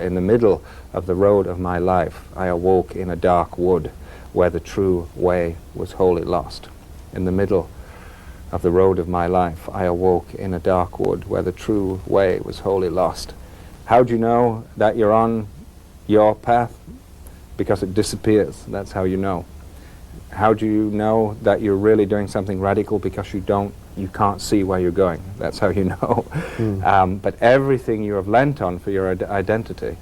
In the middle of the road of my life, I awoke in a dark wood where the true way was wholly lost. In the middle of the road of my life, I awoke in a dark wood where the true way was wholly lost. How do you know that you're on your path? Because it disappears. That's how you know. How do you know that you're really doing something radical? Because you can't see where you're going. That's how you know. But everything you have lent on for your identity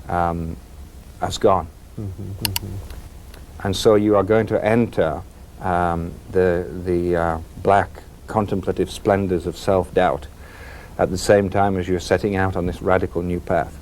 has gone. And so you are going to enter the black contemplative splendors of self-doubt at the same time as you're setting out on this radical new path.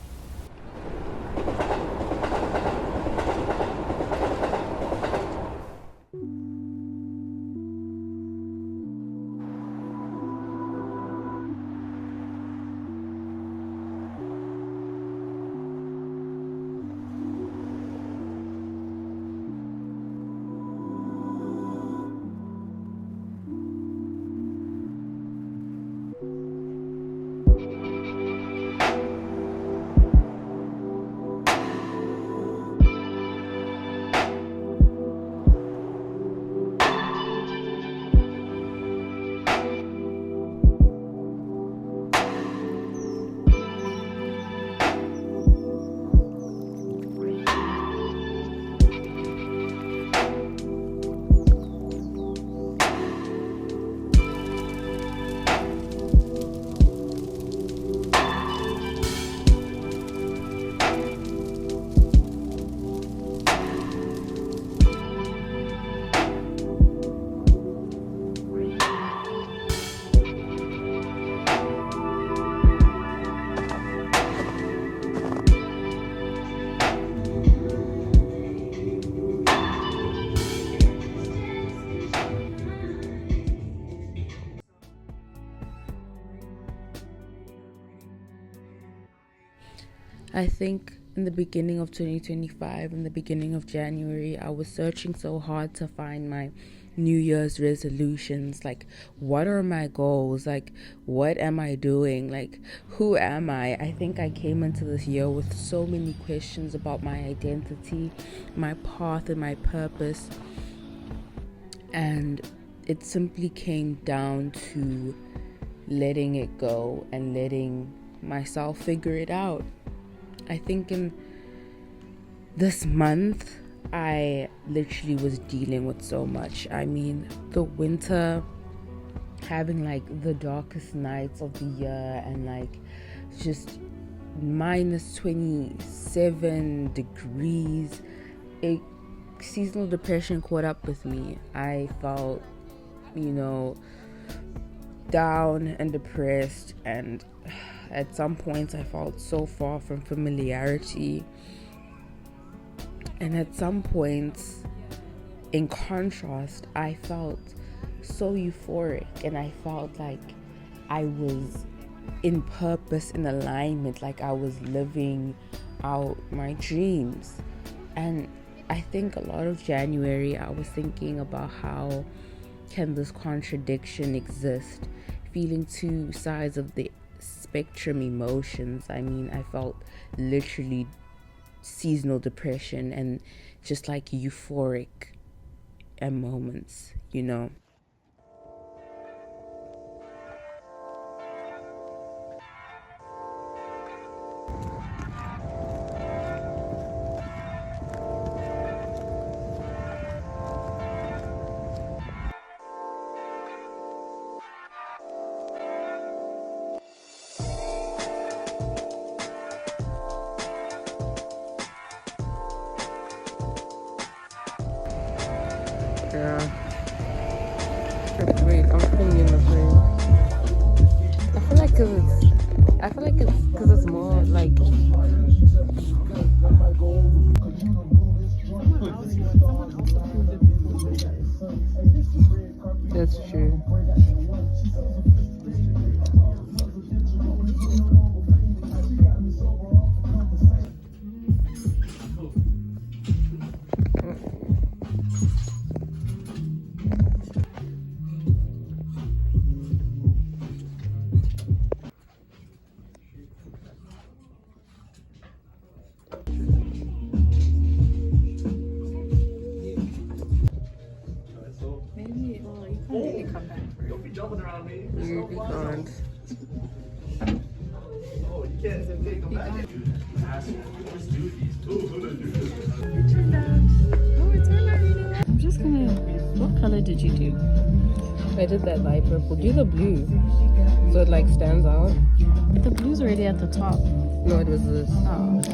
I think in the beginning of 2025, in the beginning of January, I was searching so hard to find my New Year's resolutions. Like, what are my goals? Like, what am I doing? Like, who am I? I think I came into this year with so many questions about my identity, my path, and my purpose. And it simply came down to letting it go and letting myself figure it out. I think in this month, I literally was dealing with so much. I mean, the winter, having like the darkest nights of the year and like just minus 27 degrees. Seasonal depression caught up with me. I felt, down and depressed, and at some points I felt so far from familiarity, and at some points, in contrast, I felt so euphoric, and I felt like I was in purpose, in alignment, like I was living out my dreams. And I think a lot of January I was thinking about how can this contradiction exist, feeling two sides of the spectrum emotions. I mean, I felt literally seasonal depression and just like euphoric at moments, Yeah. Wait, I'm putting you in the frame. I feel like it's more like. That's true. I'm just gonna. What color did you do? I did that light purple. Do the blue, so it like stands out. The blue's already at the top. No, it was this. Oh, I'm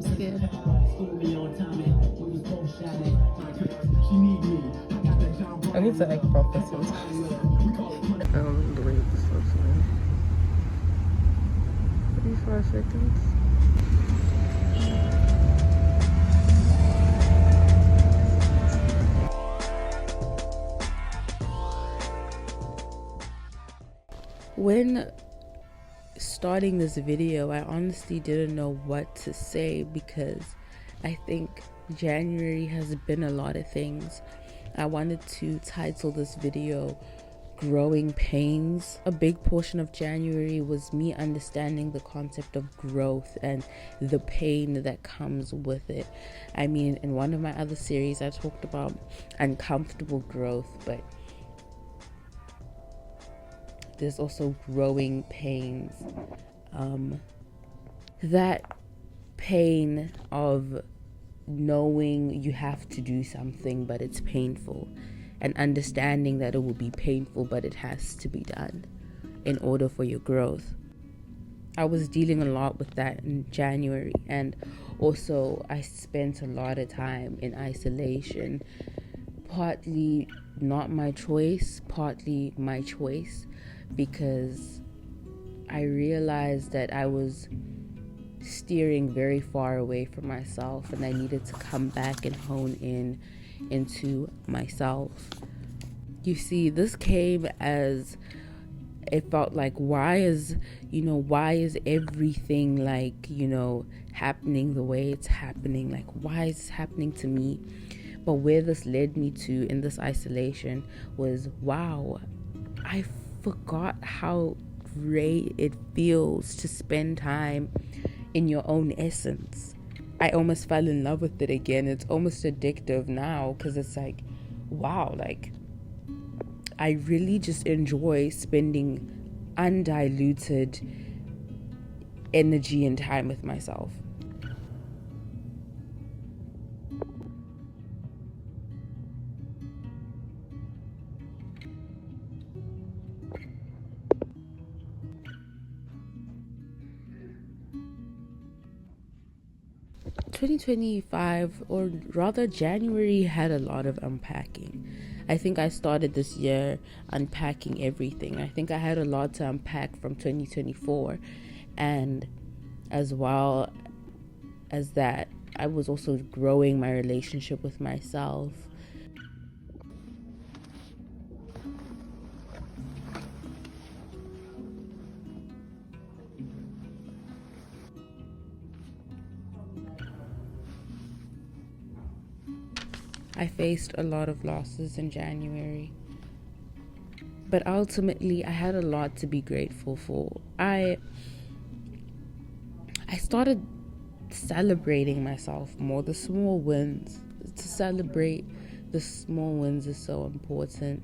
scared. I need to act proper sometimes. The way this looks like. 35 seconds. When starting this video, I honestly didn't know what to say because I think January has been a lot of things. I wanted to title this video Growing Pains. A big portion of January was me understanding the concept of growth and the pain that comes with it. I mean, in one of my other series, I talked about uncomfortable growth, but there's also growing pains. That pain of knowing you have to do something but it's painful, and understanding that it will be painful but it has to be done in order for your growth. I was dealing a lot with that in January, and also I spent a lot of time in isolation, partly not my choice, partly my choice, because I realized that I was steering very far away from myself and I needed to come back and hone in into myself. You see, this came as it felt like, why is everything happening the way it's happening? Like, why is this happening to me? But where this led me to in this isolation was, wow, I forgot how great it feels to spend time in your own essence. I almost fell in love with it again. It's almost addictive now because it's like, wow, like I really just enjoy spending undiluted energy and time with myself. (2025), or rather January, had a lot of unpacking. I think I started this year unpacking everything. I think I had a lot to unpack from 2024, and as well as that, I was also growing my relationship with myself. I faced a lot of losses in January, but ultimately I had a lot to be grateful for. I started celebrating myself more, the small wins. To celebrate the small wins is so important.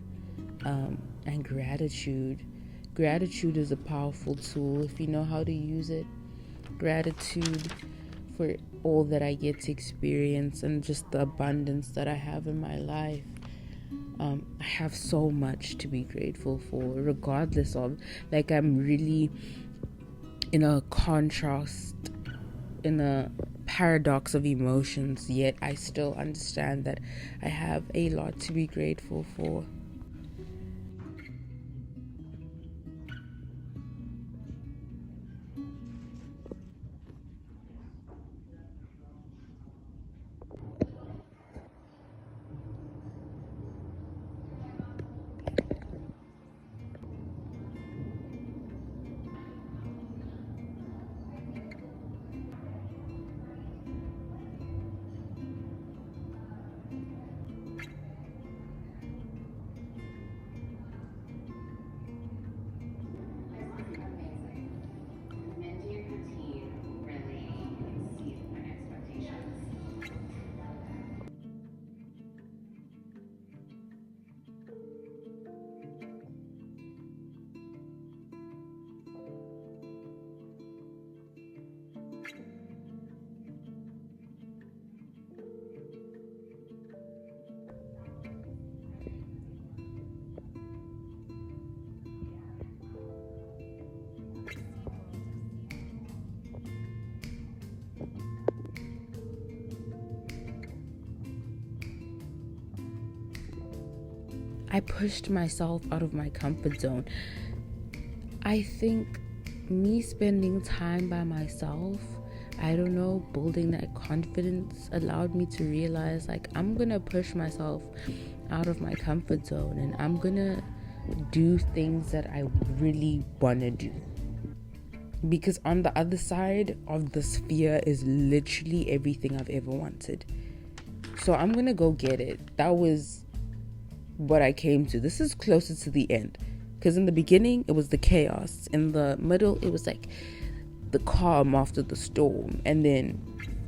And gratitude is a powerful tool if you know how to use it. Gratitude for all that I get to experience and just the abundance that I have in my life. I have so much to be grateful for, regardless of, like, I'm really in a contrast, in a paradox of emotions, yet I still understand that I have a lot to be grateful for. I pushed myself out of my comfort zone. I think me spending time by myself, I don't know, building that confidence allowed me to realize, like, I'm gonna push myself out of my comfort zone and I'm gonna do things that I really wanna do. Because on the other side of the sphere is literally everything I've ever wanted. So I'm gonna go get it. That was what I came to. This is closer to the end. Because in the beginning, it was the chaos. In the middle, it was like the calm after the storm. And then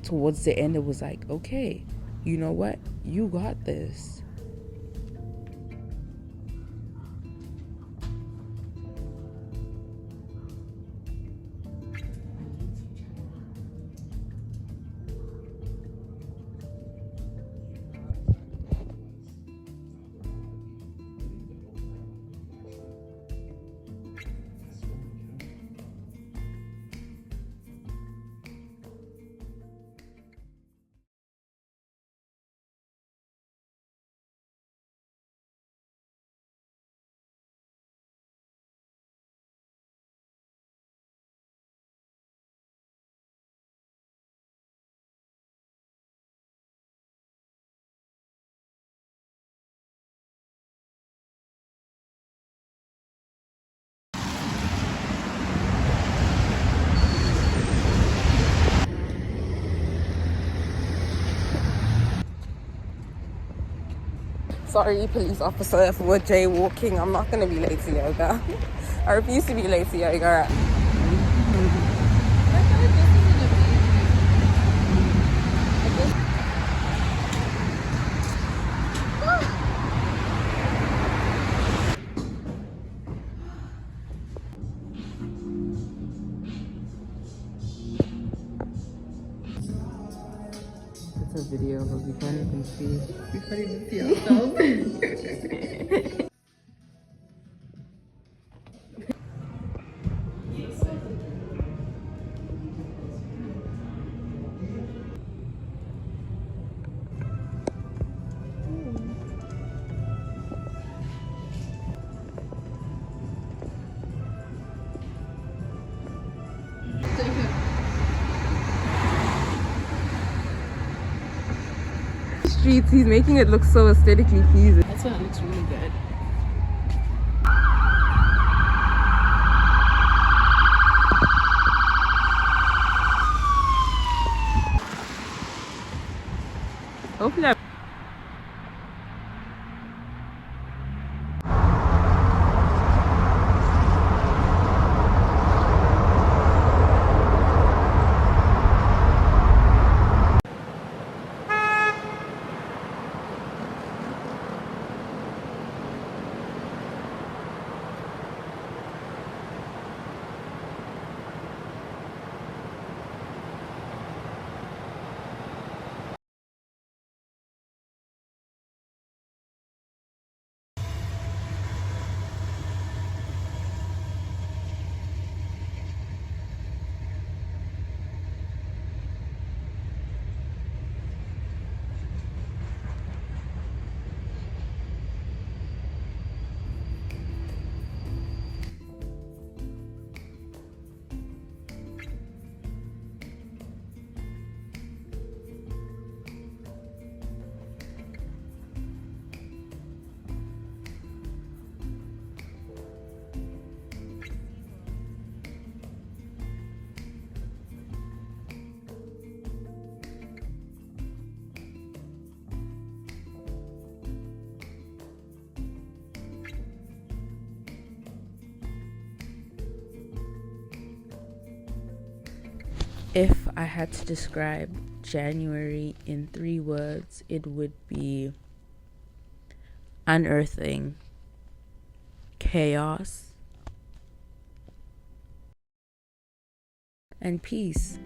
towards the end, it was like, okay, you know what? You got this. Sorry, police officer, for jaywalking. I'm not going to be late to yoga. I refuse to be late to yoga. It's a video, but we can't even see. We can't even see ourselves. Streets, he's making it look so aesthetically pleasing. That's why it looks really good. Hopefully I If I had to describe January in 3 words, it would be unearthing, chaos, and peace.